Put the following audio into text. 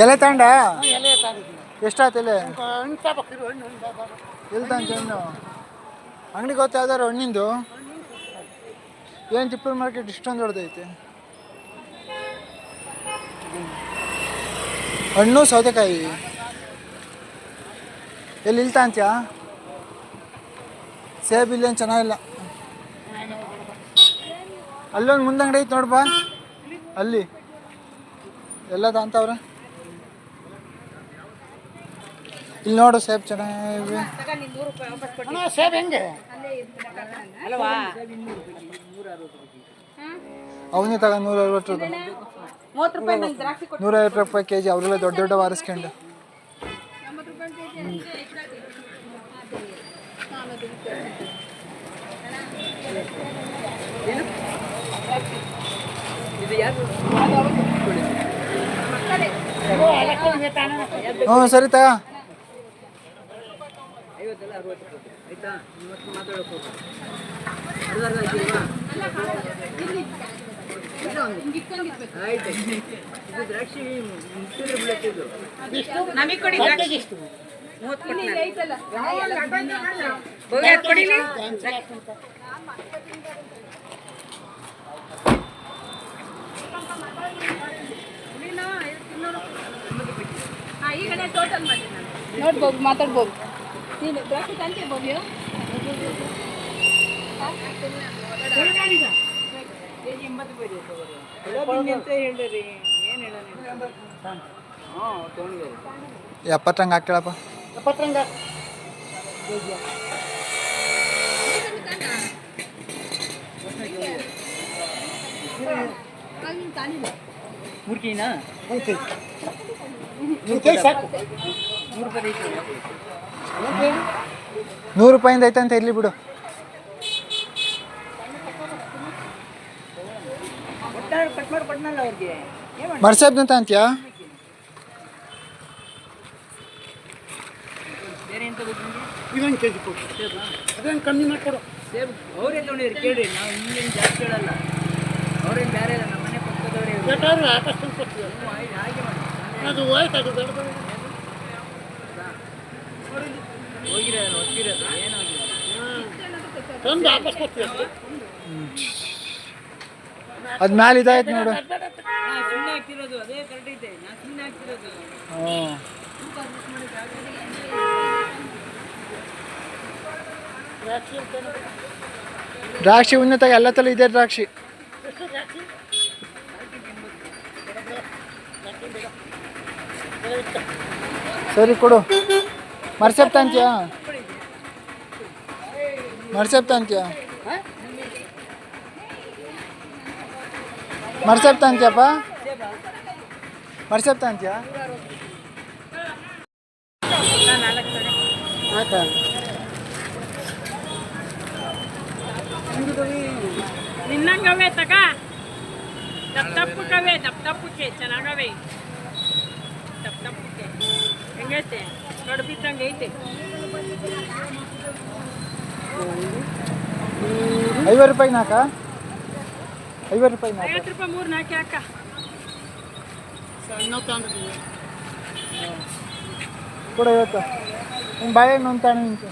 ಎಲೆ ತಗೊಂಡ ಎಷ್ಟಾಯ್ತು ಎಲೆ ಎಲ್ಲಿ ತಂತ ಹಣ್ಣು ಅಂಗಡಿಗೆ ಹೋಗ್ತಾ ಯಾವ್ದಾರು ಹಣ್ಣಿಂದು ಏನು ತಿಪ್ಪೂರು ಮಾರ್ಕೆಟ್ ಇಷ್ಟೊಂದು ದೊಡ್ಡದೈತೆ ಹಣ್ಣು ಸೌತೆಕಾಯಿ ಎಲ್ಲಿ ಇಲ್ತಾ ಅಂತ್ಯಾ ಸೇಬ್ ಇಲ್ಲೇನು ಚೆನ್ನಾಗಿಲ್ಲ ಅಲ್ಲೊಂದು ಮುಂದಂಗಡಿ ಐತೆ ನೋಡ್ಬಾ ಅಲ್ಲಿ ಎಲ್ಲ ತಾಂತವ್ರೆ ಇಲ್ಲಿ ನೋಡು ಸೇಬ್ ಚೆನ್ನಾಗಿವೆ ಸೇಬ್ ಹೆಂಗೆ ಅವನೇ ತಗ 160 150 ರೂಪಾಯಿ ಕೆಜಿ ಅವರೆಲ್ಲ ದೊಡ್ಡ ದೊಡ್ಡ ವಾರಿಸ್ಕೊಂಡು ಹ್ಞೂ ಸರಿ ತಗ ನೋಡ್ಬೋದು ಮಾತಾಡ್ಬೋದು ನೀನು ದ್ರಾಕ್ಷಿ ತಂತೆ ಬೋಗ್ಯೋ ಎಪ್ಪತ್ತಂಗೆ ಹಾಕ್ಯಾಳಪ್ಪ ಮೂರ್ಕಿನಾ 100 ರೂಪಾಯಿಂದ ಐತಂತ ಇರ್ಲಿ ಬಿಡು ಮರ್ಸೇಬ್ನಂತ ಅಂತ್ಯಾ ಇದೊಂದು ಕೆಜಿ ಕೊಡು ಅದೇನು ಕಮ್ಮಿ ಮಾಡಿಕೊಡು ಸೇಬ್ ಅವರೇ ತೊಗೊಂಡಿರಿ ಕೇಳಿ ನಾವು ಹಿಂಗೇನು ಜಾಸ್ತಿ ಹೇಳಲ್ಲ ಅವ್ರೇನು ಬೇರೆ ಇಲ್ಲ ನಮ್ಮ ಮನೆ ಪಕ್ಕದವರೇ ಬೇಕಾದ್ರೆ ಆಕಷ್ಟು ಕೊಡ್ತೀವಿ ಹಾಗೆ ಮಾಡಿ ಅದು ಹೋಯ್ತು ಅದು ಬೇಡ ಹೋಗಿರೋದು ಹೊತ್ತಿರೋದು ಏನಾಗಿಲ್ಲ ತಂದು ವಾಪಸ್ ಕೊಡ್ತೀವಿ ಅದು ಮ್ಯಾಲೆ ಇದಾಯ್ತು ನೋಡು ಸುಮ್ಮನೆ ಆಗ್ತಿರೋದು ಅದೇ ಕರೆಕ್ಟ್ ಐತೆ ನಾ ಸುಮ್ಮನೆ ಆಗ್ತಿರೋದು ದ್ರಾಕ್ಷಿ ಉನ್ನತ ಎಲ್ಲ ತಲೆ ಇದೆ ದ್ರಾಕ್ಷಿ ಸರಿ ಕೊಡು ಮರ್ಸೆಪ್ ತಂತ್ಯಾ ಮರ್ಸೆಪ್ ತಂತ್ಯಾ ಮರ್ಸೆಪ್ ತಂತ್ಯಪ್ಪ ಮರ್ಸೆಪ್ ತಂತ್ಯಾ ನಿನ್ನಂಗವೇ ತಗ ದಪ್ಪಕ್ಕೆ ಚೆನ್ನಾಗವೆ ದಪ್ಪಕ್ಕೆ ಹೆಂಗೈತೆ ಕಡ್ಬಿಟ್ಟಂಗೆ ಐತೆ 50 ರೂಪಾಯಿ ನಾಕ 50 ರೂಪಾಯಿ 50 ರೂಪಾಯಿ 3 ನಾಲ್ಕು ಹಾಕ ಕೂಡ 50 ನಿಮ್ಮ ಬಾಳೆಹಣ್ಣು ಅಂತಾನೆ ನಿಂತು